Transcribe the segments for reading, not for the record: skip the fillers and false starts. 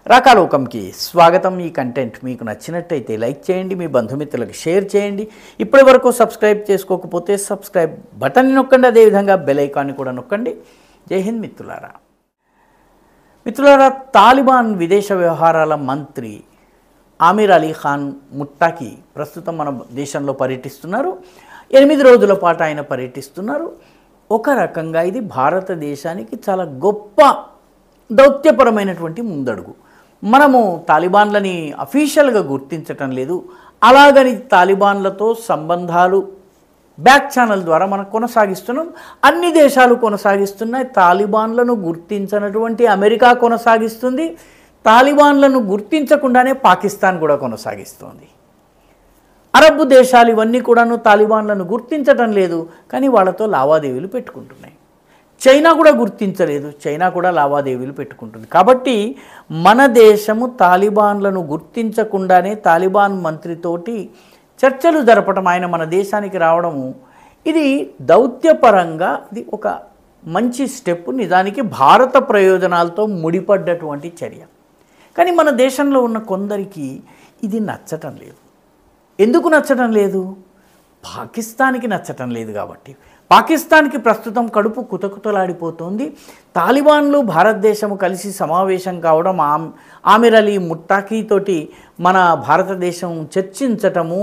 రాకాలోకంకి స్వాగతం. ఈ కంటెంట్ మీకు నచ్చినట్టయితే లైక్ చేయండి, మీ బంధుమిత్రులకు షేర్ చేయండి. ఇప్పటి వరకు సబ్స్క్రైబ్ చేసుకోకపోతే సబ్స్క్రైబ్ బటన్ నొక్కండి, అదేవిధంగా బెల్ ఐకాన్ని కూడా నొక్కండి. జై హింద్ మిత్రులారా. తాలిబాన్ విదేశ వ్యవహారాల మంత్రి ఆమిర్ అలీ ఖాన్ ముట్టాకి ప్రస్తుతం మన దేశంలో పర్యటిస్తున్నారు. 8 రోజుల పాటు ఆయన పర్యటిస్తున్నారు. ఒక రకంగా ఇది భారతదేశానికి చాలా గొప్ప దౌత్యపరమైనటువంటి ముందడుగు. మనము తాలిబాన్లని అఫీషియల్గా గుర్తించటం లేదు, అలాగని తాలిబాన్లతో సంబంధాలు బ్యాక్ ఛానల్ ద్వారా మనం కొనసాగిస్తున్నాం. అన్ని దేశాలు కొనసాగిస్తున్నాయి. తాలిబాన్లను గుర్తించినటువంటి అమెరికా కొనసాగిస్తుంది. తాలిబాన్లను గుర్తించకుండానే పాకిస్తాన్ కూడా కొనసాగిస్తుంది. అరబ్ దేశాలు ఇవన్నీ కూడాను తాలిబాన్లను గుర్తించటం లేదు, కానీ వాళ్ళతో లావాదేవీలు పెట్టుకుంటున్నాయి. చైనా కూడా గుర్తించలేదు, చైనా కూడా లావాదేవీలు పెట్టుకుంటుంది. కాబట్టి మన దేశము తాలిబాన్లను గుర్తించకుండానే తాలిబాన్ మంత్రితోటి చర్చలు జరపడం, ఆయన మన దేశానికి రావడము, ఇది దౌత్యపరంగా ఇది ఒక మంచి స్టెప్. నిజానికి భారత ప్రయోజనాలతో ముడిపడ్డటువంటి చర్య. కానీ మన దేశంలో ఉన్న కొందరికి ఇది నచ్చటం లేదు. ఎందుకు నచ్చటం లేదు? పాకిస్తాన్కి నచ్చటం లేదు. కాబట్టి పాకిస్తాన్కి ప్రస్తుతం కడుపు కుతకుతలాడిపోతుంది. తాలిబాన్లు భారతదేశము కలిసి సమావేశం కావడం, ఆమిర్ అలీ ముట్టాకీతోటి మన భారతదేశం చర్చించటము,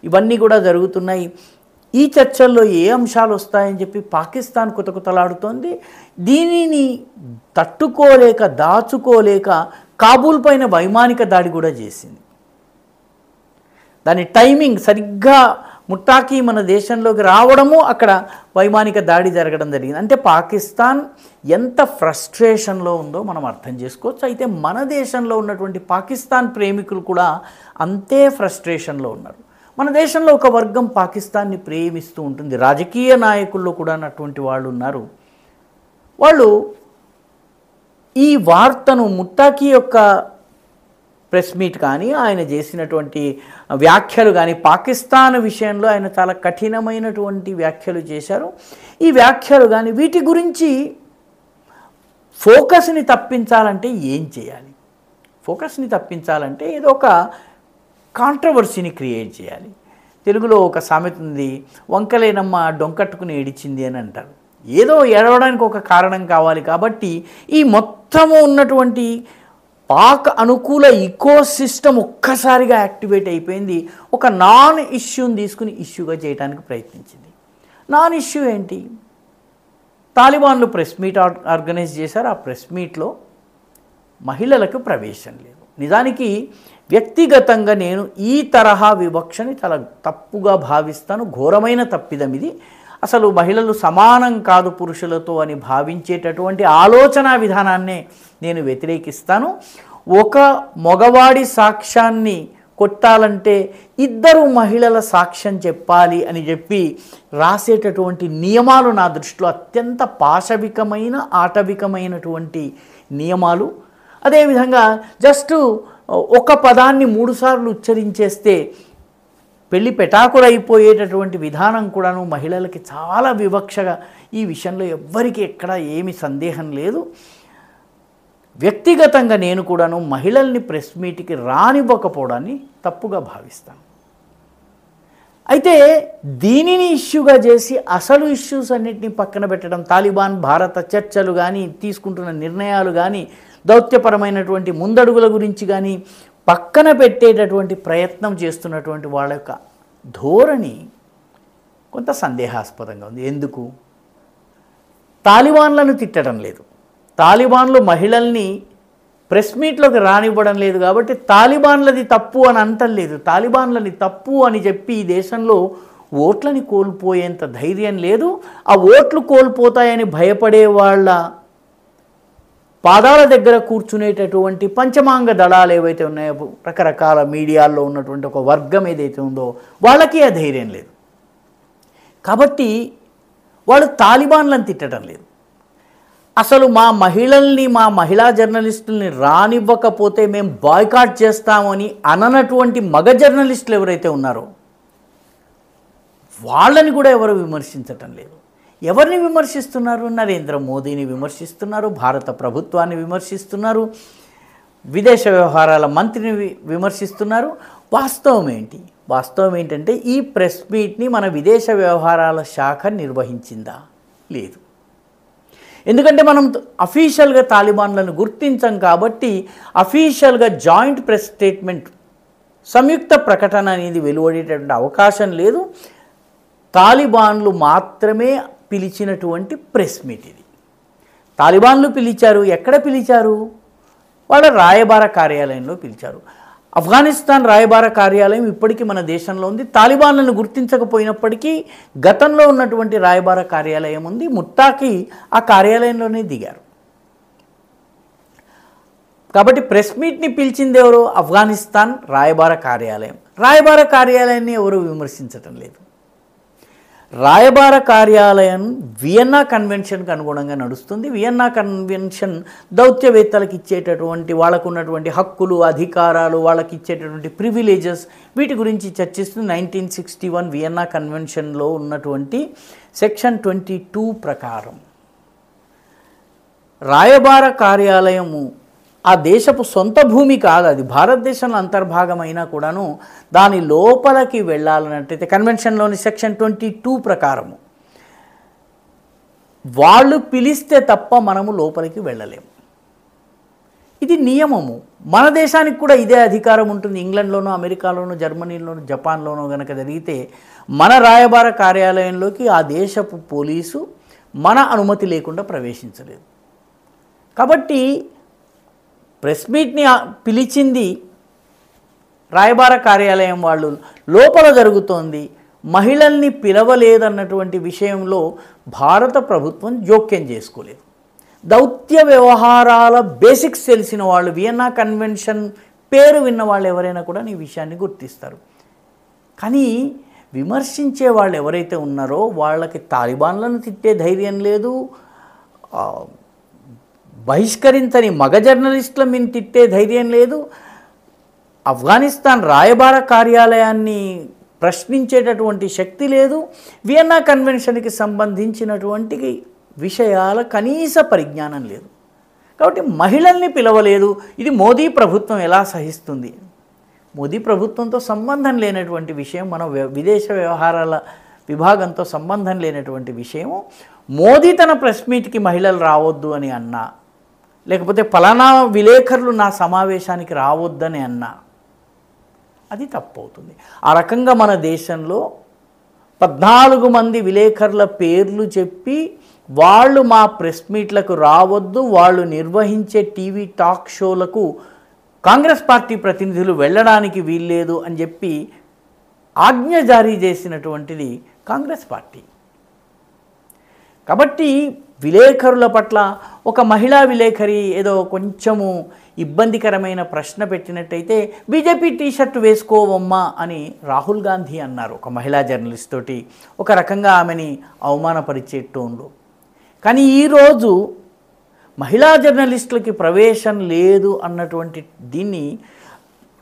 ఇవన్నీ కూడా జరుగుతున్నాయి. ఈ చర్చల్లో ఏ అంశాలు వస్తాయని చెప్పి పాకిస్తాన్ కుతకుతలాడుతోంది. దీనిని తట్టుకోలేక దాచుకోలేక కాబూల్ పైన వైమానిక దాడి కూడా చేసింది. దాని టైమింగ్ సరిగ్గా ముట్టాకి మన దేశంలోకి రావడము, అక్కడ వైమానిక దాడి జరగడం జరిగింది. అంటే పాకిస్తాన్ ఎంత ఫ్రస్ట్రేషన్లో ఉందో మనం అర్థం చేసుకోవచ్చు. అయితే మన దేశంలో ఉన్నటువంటి పాకిస్తాన్ ప్రేమికులు కూడా అంతే ఫ్రస్ట్రేషన్లో ఉన్నారు. మన దేశంలో ఒక వర్గం పాకిస్తాన్ని ప్రేమిస్తూ ఉంటుంది. రాజకీయ నాయకుల్లో కూడా అటువంటి వాళ్ళు ఉన్నారు. వాళ్ళు ఈ వార్తను, ముట్టాకి యొక్క ప్రెస్ మీట్ కానీ, ఆయన చేసినటువంటి వ్యాఖ్యలు కానీ, పాకిస్తాన్ విషయంలో ఆయన చాలా కఠినమైనటువంటి వ్యాఖ్యలు చేశారు. ఈ వ్యాఖ్యలు కానీ వీటి గురించి ఫోకస్ని తప్పించాలంటే ఏం చేయాలి? ఫోకస్ని తప్పించాలంటే ఏదో ఒక కాంట్రవర్సీని క్రియేట్ చేయాలి. తెలుగులో ఒక సామెత ఉంది, వంకలేనమ్మ డొంకట్టుకుని ఏడిచింది అని అంటారు. ఏదో ఏడవడానికి ఒక కారణం కావాలి. కాబట్టి ఈ మొత్తము ఉన్నటువంటి పాక్ అనుకూల ఇకో సిస్టమ్ ఒక్కసారిగా యాక్టివేట్ అయిపోయింది. ఒక నాన్ ఇష్యూని తీసుకుని ఇష్యూగా చేయడానికి ప్రయత్నించింది. నాన్ ఇష్యూ ఏంటి? తాలిబాన్లు ప్రెస్ మీట్ ఆర్గనైజ్ చేశారు. ఆ ప్రెస్ మీట్లో మహిళలకు ప్రవేశం లేదు. నిజానికి వ్యక్తిగతంగా నేను ఈ తరహా వివక్షని చాలా తప్పుగా భావిస్తాను. ఘోరమైన తప్పిదం ఇది. అసలు మహిళలు సమానం కాదు పురుషులతో అని భావించేటటువంటి ఆలోచన విధానాన్నే నేను వ్యతిరేకిస్తాను. ఒక మగవాడి సాక్ష్యాన్ని కొట్టాలంటే 2 మహిళల సాక్ష్యం చెప్పాలి అని చెప్పి రాసేటటువంటి నియమాలు నా దృష్టిలో అత్యంత పాశవికమైన, ఆటవికమైనటువంటి నియమాలు. అదేవిధంగా జస్ట్ ఒక పదాన్ని 3 సార్లు ఉచ్చరించేస్తే పెళ్లి పెటాకులైపోయేటటువంటి విధానం కూడాను మహిళలకి చాలా వివక్షగా. ఈ విషయంలో ఎవ్వరికి ఎక్కడ ఏమి సందేహం లేదు. వ్యక్తిగతంగా నేను కూడాను మహిళల్ని ప్రెస్ మీట్కి రానివ్వకపోవడాన్ని తప్పుగా భావిస్తాను. అయితే దీనిని ఇష్యూగా చేసి అసలు ఇష్యూస్ అన్నింటినీ పక్కన పెట్టడం, తాలిబాన్ భారత చర్చలు కానీ, తీసుకుంటున్న నిర్ణయాలు కానీ, దౌత్యపరమైనటువంటి ముందడుగుల గురించి కానీ పక్కన పెట్టేటటువంటి ప్రయత్నం చేస్తున్నటువంటి వాళ్ళ యొక్క ధోరణి కొంత సందేహాస్పదంగా ఉంది. ఎందుకు? తాలిబాన్లను తిట్టడం లేదు, తాలిబాన్లు మహిళల్ని ప్రెస్ మీట్లోకి రానివ్వడం లేదు. కాబట్టి తాలిబాన్లది తప్పు అని అంటలేదు. తాలిబాన్లని తప్పు అని చెప్పి ఈ దేశంలో ఓట్లని కోల్పోయేంత ధైర్యం లేదు. ఆ ఓట్లు కోల్పోతాయని భయపడే వాళ్ళ పాదాల దగ్గర కూర్చునేటటువంటి పంచమాంగ దళాలు ఏవైతే ఉన్నాయో, రకరకాల మీడియాల్లో ఉన్నటువంటి ఒక వర్గం ఏదైతే ఉందో వాళ్ళకి ఆ ధైర్యం లేదు. కాబట్టి వాళ్ళు తాలిబాన్లను తిట్టడం లేదు. అసలు మా మహిళల్ని, మా మహిళా జర్నలిస్టుల్ని రానివ్వకపోతే మేము బాయ్కాట్ చేస్తామని అననటువంటి మగ జర్నలిస్టులు ఎవరైతే ఉన్నారో వాళ్ళని కూడా ఎవరు విమర్శించటం లేదు. ఎవరిని విమర్శిస్తున్నారు? నరేంద్ర మోదీని విమర్శిస్తున్నారు, భారత ప్రభుత్వాన్ని విమర్శిస్తున్నారు. విదేశ వ్యవహారాల మంత్రిని విమర్శిస్తున్నారు. వాస్తవం ఏంటంటే ఈ ప్రెస్ మీట్ని మన విదేశ వ్యవహారాల శాఖ నిర్వహించిందా? లేదు. ఎందుకంటే మనం అఫీషియల్గా తాలిబాన్లను గుర్తించాం కాబట్టి అఫీషియల్గా జాయింట్ ప్రెస్ స్టేట్మెంట్, సంయుక్త ప్రకటన అనేది వెలువడేటటువంటి అవకాశం లేదు. తాలిబాన్లు మాత్రమే పిలిచినటువంటి ప్రెస్ మీట్ ఇది. తాలిబాన్లు పిలిచారు. ఎక్కడ పిలిచారు? వాళ్ళ రాయబార కార్యాలయంలో పిలిచారు. ఆఫ్ఘనిస్తాన్ రాయబార కార్యాలయం ఇప్పటికీ మన దేశంలో ఉంది. తాలిబాన్లను గుర్తించకపోయినప్పటికీ గతంలో ఉన్నటువంటి రాయబార కార్యాలయం ఉంది. ముట్టాకి ఆ కార్యాలయంలోనే దిగారు. కాబట్టి ప్రెస్ మీట్ని పిలిచింది ఎవరు? ఆఫ్ఘనిస్తాన్ రాయబార కార్యాలయం. రాయబార కార్యాలయాన్ని ఎవరు విమర్శించటం లేదు. రాయబార కార్యాలయం వియన్నా కన్వెన్షన్కి అనుగుణంగా నడుస్తుంది. వియన్నా కన్వెన్షన్ దౌత్యవేత్తలకు ఇచ్చేటటువంటి వాళ్ళకు ఉన్నటువంటి హక్కులు, అధికారాలు, వాళ్ళకి ఇచ్చేటటువంటి ప్రివిలేజెస్, వీటి గురించి చర్చిస్తుంది. 1961 వియన్నా కన్వెన్షన్లో ఉన్నటువంటి సెక్షన్ 22 ప్రకారం రాయబార కార్యాలయము ఆ దేశపు సొంత భూమి కాదు, అది భారతదేశంలో అంతర్భాగమైనా కూడాను దాని లోపలికి వెళ్ళాలన్నట్టయితే కన్వెన్షన్లోని సెక్షన్ 22 ప్రకారము వాళ్ళు పిలిస్తే తప్ప మనము లోపలికి వెళ్ళలేము. ఇది నియమము. మన దేశానికి కూడా ఇదే అధికారం ఉంటుంది. ఇంగ్లాండ్లోనూ, అమెరికాలోనూ, జర్మనీలోనూ, జపాన్లోనూ కనుక జరిగితే మన రాయబార కార్యాలయంలోకి ఆ దేశపు పోలీసు మన అనుమతి లేకుండా ప్రవేశించలేదు. కాబట్టి ప్రెస్ మీట్ని పిలిచింది రాయబార కార్యాలయం వాళ్ళు, లోపల జరుగుతోంది, మహిళల్ని పిలవలేదన్నటువంటి విషయంలో భారత ప్రభుత్వం జోక్యం చేసుకోలేదు. దౌత్య వ్యవహారాల బేసిక్స్ తెలిసిన వాళ్ళు, వియన్నా కన్వెన్షన్ పేరు విన్న వాళ్ళు ఎవరైనా కూడా ఈ విషయాన్ని గుర్తిస్తారు. కానీ విమర్శించే వాళ్ళు ఎవరైతే ఉన్నారో వాళ్ళకి తాలిబాన్లను తిట్టే ధైర్యం లేదు, బహిష్కరించని మగ జర్నలిస్టుల మీద తిట్టే ధైర్యం లేదు, ఆఫ్ఘనిస్తాన్ రాయబార కార్యాలయాన్ని ప్రశ్నించేటటువంటి శక్తి లేదు, వియన్నా కన్వెన్షన్కి సంబంధించినటువంటి విషయాల కనీస పరిజ్ఞానం లేదు. కాబట్టి మహిళల్ని పిలవలేదు. ఇది మోదీ ప్రభుత్వం ఎలా సహిస్తుంది? మోదీ ప్రభుత్వంతో సంబంధం లేనటువంటి విషయం, మన విదేశ వ్యవహారాల విభాగంతో సంబంధం లేనటువంటి విషయము. మోదీ తన ప్రెస్ మీట్కి మహిళలు రావద్దు అని అన్నా, లేకపోతే ఫలానా విలేకరులు నా సమావేశానికి రావద్దని అన్నా అది తప్పవుతుంది. ఆ రకంగా మన దేశంలో 14 మంది విలేకరుల పేర్లు చెప్పి వాళ్ళు మా ప్రెస్ మీట్లకు రావద్దు, వాళ్ళు నిర్వహించే టీవీ టాక్ షోలకు కాంగ్రెస్ పార్టీ ప్రతినిధులు వెళ్ళడానికి వీల్లేదు అని చెప్పి ఆజ్ఞ జారీ చేసినటువంటిది కాంగ్రెస్ పార్టీ. కాబట్టి విలేకరుల పట్ల ఒక మహిళా విలేకరి ఏదో కొంచెము ఇబ్బందికరమైన ప్రశ్న పెట్టినట్టయితే బీజేపీ టీషర్ట్ వేసుకోవమ్మా అని రాహుల్ గాంధీ అన్నారు ఒక మహిళా జర్నలిస్ట్ తోటి, ఒక రకంగా ఆమెని అవమానపరిచే టోన్లో. కానీ ఈరోజు మహిళా జర్నలిస్టులకి ప్రవేశం లేదు అన్నటువంటి దీన్ని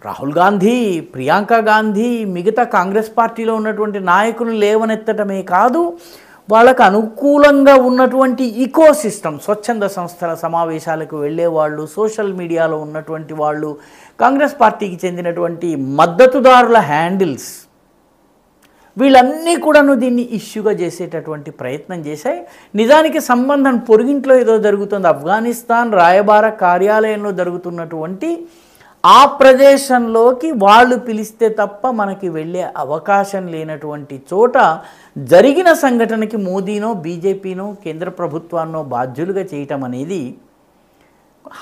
రాహుల్ గాంధీ, ప్రియాంక గాంధీ, మిగతా కాంగ్రెస్ పార్టీలో ఉన్నటువంటి నాయకులు లేవనెత్తటమే కాదు, వాళ్ళకు అనుకూలంగా ఉన్నటువంటి ఈకో సిస్టమ్, స్వచ్ఛంద సంస్థల సమావేశాలకు వెళ్ళేవాళ్ళు, సోషల్ మీడియాలో ఉన్నటువంటి వాళ్ళు, కాంగ్రెస్ పార్టీకి చెందినటువంటి మద్దతుదారుల హ్యాండిల్స్, వీళ్ళన్నీ కూడాను దీన్ని ఇష్యూగా చేసేటటువంటి ప్రయత్నం చేశాయి. నిజానికి సంబంధం పొరుగింట్లో ఏదో జరుగుతుంది. ఆఫ్ఘనిస్తాన్ రాయబార కార్యాలయంలో జరుగుతున్నటువంటి ఆ ప్రదేశంలోకి వాళ్ళు పిలిస్తే తప్ప మనకి వెళ్ళే అవకాశం లేనటువంటి చోట జరిగిన సంఘటనకి మోదీనో, బీజేపీనో, కేంద్ర ప్రభుత్వాన్నో బాధ్యులుగా చేయటం అనేది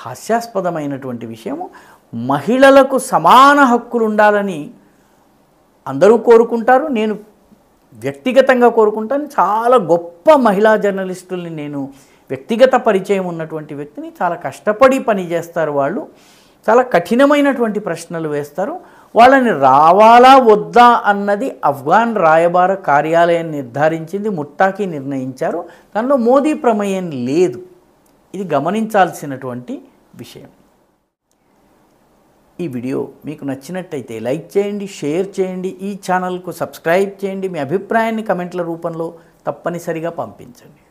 హాస్యాస్పదమైనటువంటి విషయము. మహిళలకు సమాన హక్కులు ఉండాలని అందరూ కోరుకుంటారు. నేను వ్యక్తిగతంగా కోరుకుంటాను. చాలా గొప్ప మహిళా జర్నలిస్టుల్ని నేను వ్యక్తిగత పరిచయం ఉన్నటువంటి వ్యక్తిని, చాలా కష్టపడి పనిచేస్తారు వాళ్ళు, చాలా కఠినమైనటువంటి ప్రశ్నలు వేస్తారు. వాళ్ళని రావాలా వద్దా అన్నది ఆఫ్ఘన్ రాయబార కార్యాలయం నిర్ధారించింది, ముట్టాకి నిర్ణయించారు. దానిలో మోదీ ప్రమేయం లేదు. ఇది గమనించాల్సినటువంటి విషయం. ఈ వీడియో మీకు నచ్చినట్టయితే లైక్ చేయండి, షేర్ చేయండి, ఈ ఛానల్కు సబ్స్క్రైబ్ చేయండి. మీ అభిప్రాయాన్ని కమెంట్ల రూపంలో తప్పనిసరిగా పంపించండి.